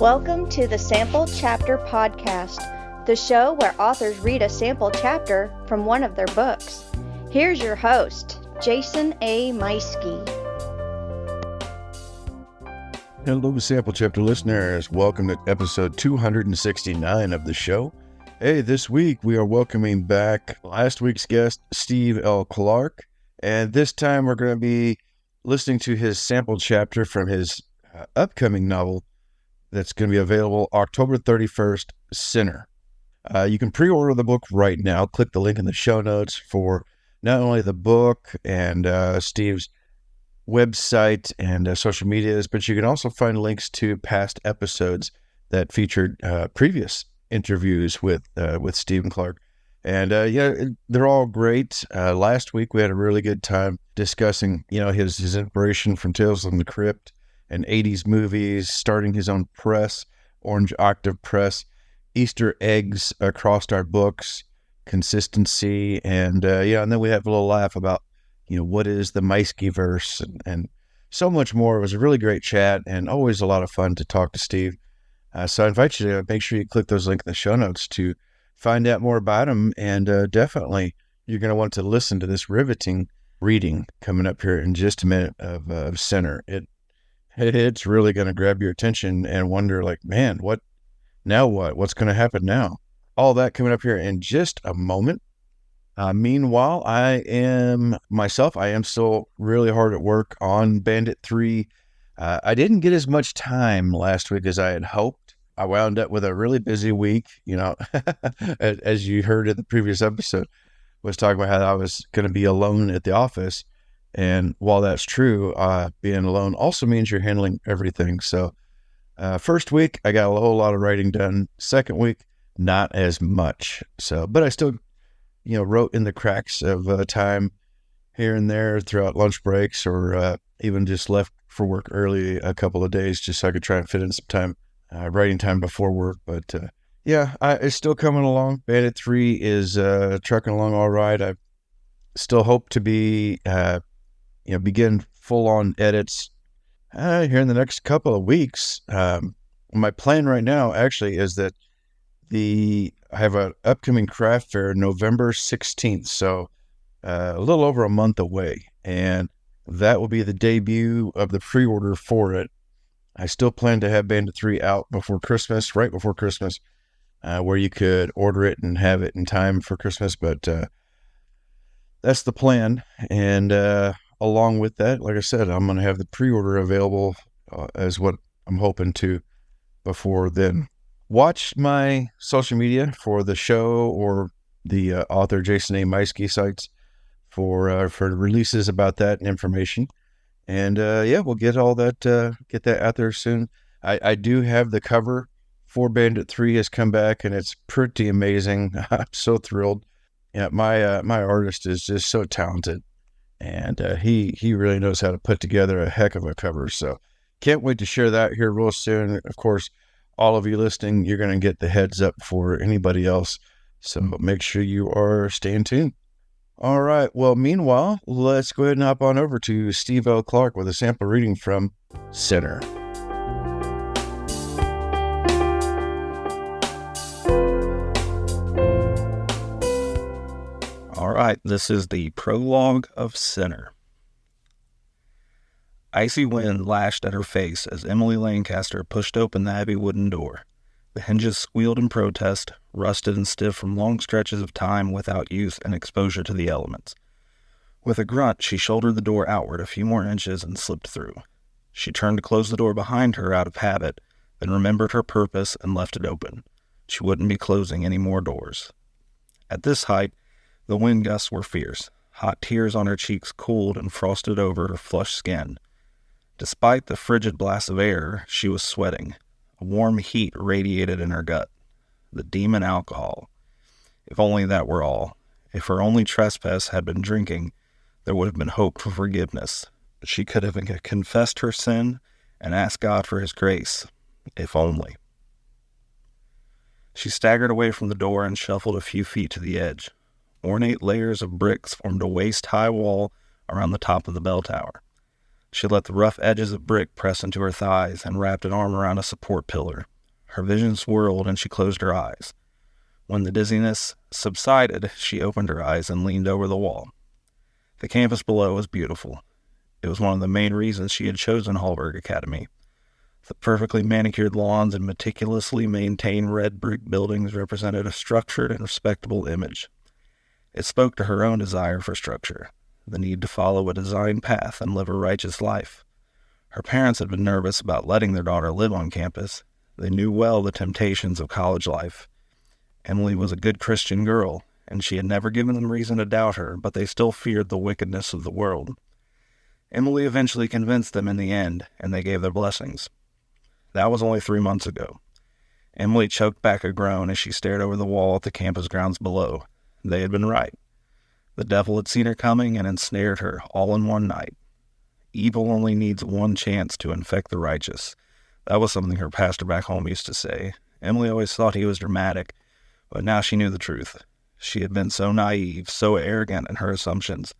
Welcome to the Sample Chapter Podcast, the show where authors read a sample chapter from one of their books. Here's your host, Jason A. Meiske. Hello, Sample Chapter listeners. Welcome to episode 269 of the show. Hey, this week we are welcoming back last week's guest, Steve L. Clark. And this time we're going to be listening to his sample chapter from his upcoming novel that's going to be available October 31st, Sinner. You can pre-order the book right now. Click the link in the show notes for not only the book and Steve's website and social medias, but you can also find links to past episodes that featured previous interviews with Steve Clark. And they're all great. Last week we had a really good time discussing, his inspiration from Tales from the Crypt and 80s movies, starting his own press, Orange Octave Press, Easter eggs across our books, consistency, and then we have a little laugh about, what is the Meiske verse and so much more. It was a really great chat and always a lot of fun to talk to Steve. So I invite you to make sure you click those links in the show notes to find out more about him. And definitely you're going to want to listen to this riveting reading coming up here in just a minute of Sinner. It's really going to grab your attention and wonder, man, what? What's going to happen now? All that coming up here in just a moment. Meanwhile, I am still really hard at work on Bandit 3. I didn't get as much time last week as I had hoped. I wound up with a really busy week, as you heard in the previous episode, was talking about how I was going to be alone at the office. And while that's true, being alone also means you're handling everything. So first week, I got a whole lot of writing done. Second week, not as much. So, but I still, wrote in the cracks of time here and there throughout lunch breaks, or even just left for work early a couple of days just so I could try and fit in some time, writing time before work. But it's still coming along. Bandit 3 is trucking along all right. I still hope to be begin full-on edits here in the next couple of weeks. My plan right now actually is that I have an upcoming craft fair November 16th, so a little over a month away, and that will be the debut of the pre-order for it. I still plan to have Bandit 3 out before Christmas, right before Christmas, where you could order it and have it in time for Christmas, but that's the plan. And along with that, like I said, I'm going to have the pre-order available as what I'm hoping to before then. Watch my social media for the show or the author Jason A. Meiske sites for releases about that and information. And we'll get all that, get that out there soon. I do have the cover for Bandit 3 has come back, and it's pretty amazing. I'm so thrilled. Yeah, my artist is just so talented. And he really knows how to put together a heck of a cover. So can't wait to share that here real soon. Of course, all of you listening, you're going to get the heads up before anybody else. So make sure you are staying tuned. All right. Well, meanwhile, let's go ahead and hop on over to Steve L. Clark with a sample reading from Sinner. All right, this is the prologue of Sinner. Icy wind lashed at her face as Emily Lancaster pushed open the heavy wooden door. The hinges squealed in protest, rusted and stiff from long stretches of time without use and exposure to the elements. With a grunt, she shouldered the door outward a few more inches and slipped through. She turned to close the door behind her out of habit, then remembered her purpose and left it open. She wouldn't be closing any more doors. At this height, the wind gusts were fierce. Hot tears on her cheeks cooled and frosted over her flushed skin. Despite the frigid blast of air, she was sweating. A warm heat radiated in her gut. The demon alcohol. If only that were all. If her only trespass had been drinking, there would have been hope for forgiveness. She could have confessed her sin and asked God for his grace. If only. She staggered away from the door and shuffled a few feet to the edge. Ornate layers of bricks formed a waist-high wall around the top of the bell tower. She let the rough edges of brick press into her thighs and wrapped an arm around a support pillar. Her vision swirled and she closed her eyes. When the dizziness subsided, she opened her eyes and leaned over the wall. The campus below was beautiful. It was one of the main reasons she had chosen Hallberg Academy. The perfectly manicured lawns and meticulously maintained red brick buildings represented a structured and respectable image. It spoke to her own desire for structure, the need to follow a designed path and live a righteous life. Her parents had been nervous about letting their daughter live on campus. They knew well the temptations of college life. Emily was a good Christian girl, and she had never given them reason to doubt her, but they still feared the wickedness of the world. Emily eventually convinced them in the end, and they gave their blessings. That was only 3 months ago. Emily choked back a groan as she stared over the wall at the campus grounds below. They had been right. The devil had seen her coming and ensnared her all in one night. Evil only needs one chance to infect the righteous. That was something her pastor back home used to say. Emily always thought he was dramatic, but now she knew the truth. She had been so naive, so arrogant in her assumptions.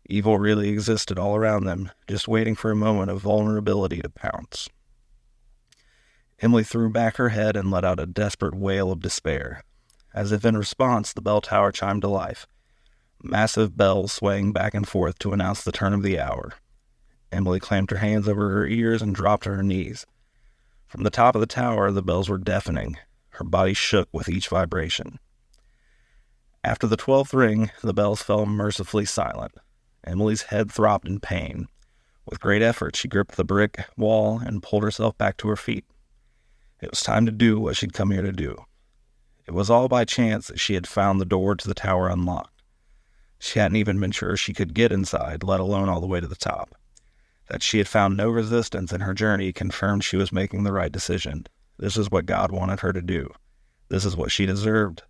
Evil really existed all around them, just waiting for a moment of vulnerability to pounce. Emily threw back her head and let out a desperate wail of despair. As if in response, the bell tower chimed to life, massive bells swaying back and forth to announce the turn of the hour. Emily clamped her hands over her ears and dropped to her knees. From the top of the tower, the bells were deafening. Her body shook with each vibration. After the 12th ring, the bells fell mercifully silent. Emily's head throbbed in pain. With great effort, she gripped the brick wall and pulled herself back to her feet. It was time to do what she'd come here to do. It was all by chance that she had found the door to the tower unlocked. She hadn't even been sure she could get inside, let alone all the way to the top. That she had found no resistance in her journey confirmed she was making the right decision. This is what God wanted her to do. This is what she deserved.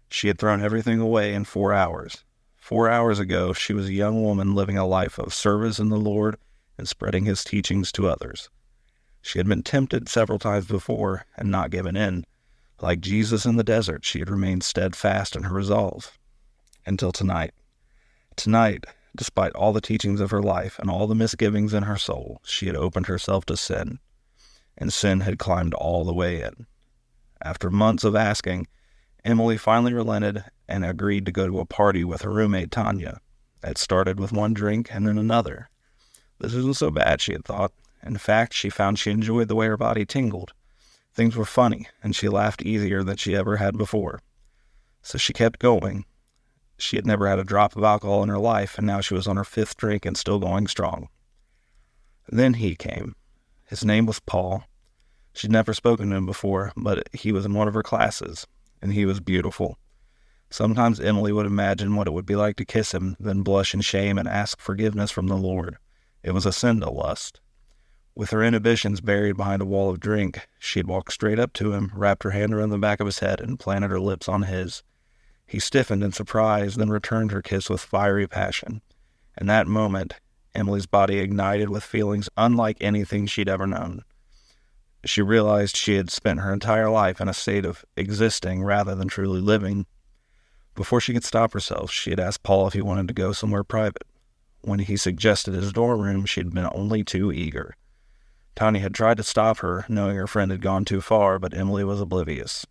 She had thrown everything away in 4 hours. 4 hours ago, she was a young woman living a life of service in the Lord and spreading His teachings to others. She had been tempted several times before and not given in. Like Jesus in the desert, she had remained steadfast in her resolve. Until tonight. Tonight, despite all the teachings of her life and all the misgivings in her soul, she had opened herself to sin. And sin had climbed all the way in. After months of asking, Emily finally relented and agreed to go to a party with her roommate Tanya. It started with one drink and then another. This isn't so bad, she had thought. In fact, she found she enjoyed the way her body tingled. Things were funny, and she laughed easier than she ever had before. So she kept going. She had never had a drop of alcohol in her life, and now she was on her 5th drink and still going strong. Then he came. His name was Paul. She'd never spoken to him before, but he was in one of her classes, and he was beautiful. Sometimes Emily would imagine what it would be like to kiss him, then blush in shame and ask forgiveness from the Lord. It was a sin to lust. With her inhibitions buried behind a wall of drink, she had walked straight up to him, wrapped her hand around the back of his head, and planted her lips on his. He stiffened in surprise, then returned her kiss with fiery passion. In that moment, Emily's body ignited with feelings unlike anything she'd ever known. She realized she had spent her entire life in a state of existing rather than truly living. Before she could stop herself, she had asked Paul if he wanted to go somewhere private. When he suggested his dorm room, she had been only too eager. Tanya had tried to stop her, knowing her friend had gone too far, but Emily was oblivious.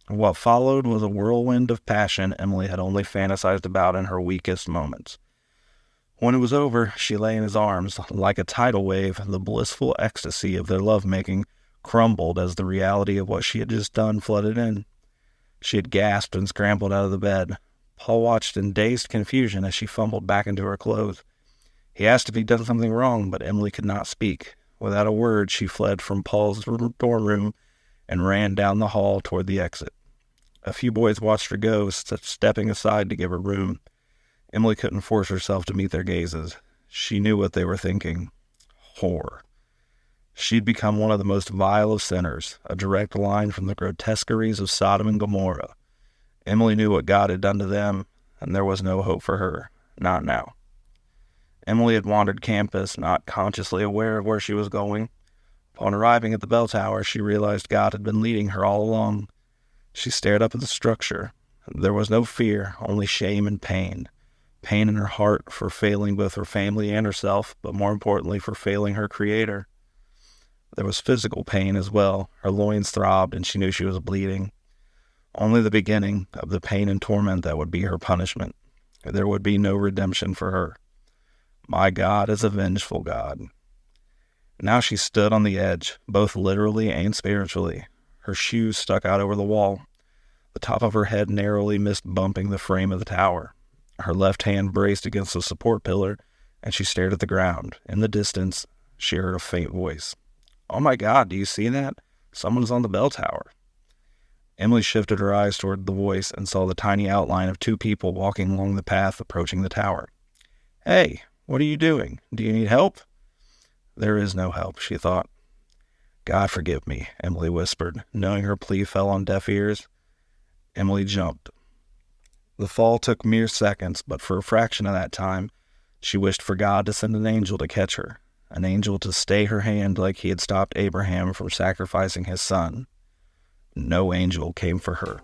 What followed was a whirlwind of passion Emily had only fantasized about in her weakest moments. When it was over, she lay in his arms. Like a tidal wave, the blissful ecstasy of their lovemaking crumbled as the reality of what she had just done flooded in. She had gasped and scrambled out of the bed. Paul watched in dazed confusion as she fumbled back into her clothes. He asked if he'd done something wrong, but Emily could not speak. Without a word, she fled from Paul's dorm room and ran down the hall toward the exit. A few boys watched her go, stepping aside to give her room. Emily couldn't force herself to meet their gazes. She knew what they were thinking. Whore. She'd become one of the most vile of sinners, a direct line from the grotesqueries of Sodom and Gomorrah. Emily knew what God had done to them, and there was no hope for her. Not now. Emily had wandered campus, not consciously aware of where she was going. Upon arriving at the bell tower, she realized God had been leading her all along. She stared up at the structure. There was no fear, only shame and pain. Pain in her heart for failing both her family and herself, but more importantly for failing her Creator. There was physical pain as well. Her loins throbbed and she knew she was bleeding. Only the beginning of the pain and torment that would be her punishment. There would be no redemption for her. My God is a vengeful God. Now she stood on the edge, both literally and spiritually. Her shoes stuck out over the wall. The top of her head narrowly missed bumping the frame of the tower. Her left hand braced against the support pillar, and she stared at the ground. In the distance, she heard a faint voice. "Oh my God, do you see that? Someone's on the bell tower." Emily shifted her eyes toward the voice and saw the tiny outline of two people walking along the path approaching the tower. "Hey, what are you doing? Do you need help?" There is no help, she thought. "God forgive me," Emily whispered, knowing her plea fell on deaf ears. Emily jumped. The fall took mere seconds, but for a fraction of that time, she wished for God to send an angel to catch her, an angel to stay her hand like he had stopped Abraham from sacrificing his son. No angel came for her.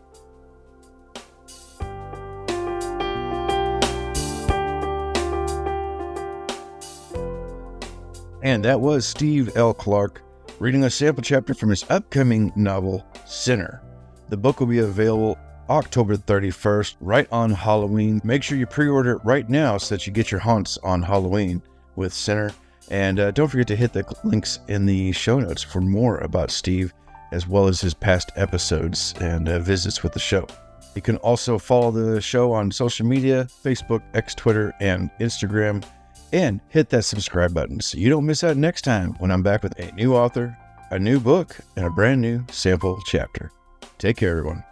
And that was Steve L. Clark reading a sample chapter from his upcoming novel, Sinner. The book will be available October 31st, right on Halloween. Make sure you pre-order it right now so that you get your haunts on Halloween with Sinner. And don't forget to hit the links in the show notes for more about Steve, as well as his past episodes and visits with the show. You can also follow the show on social media, Facebook, X, Twitter, and Instagram, and hit that subscribe button so you don't miss out next time when I'm back with a new author, a new book, and a brand new sample chapter. Take care, everyone.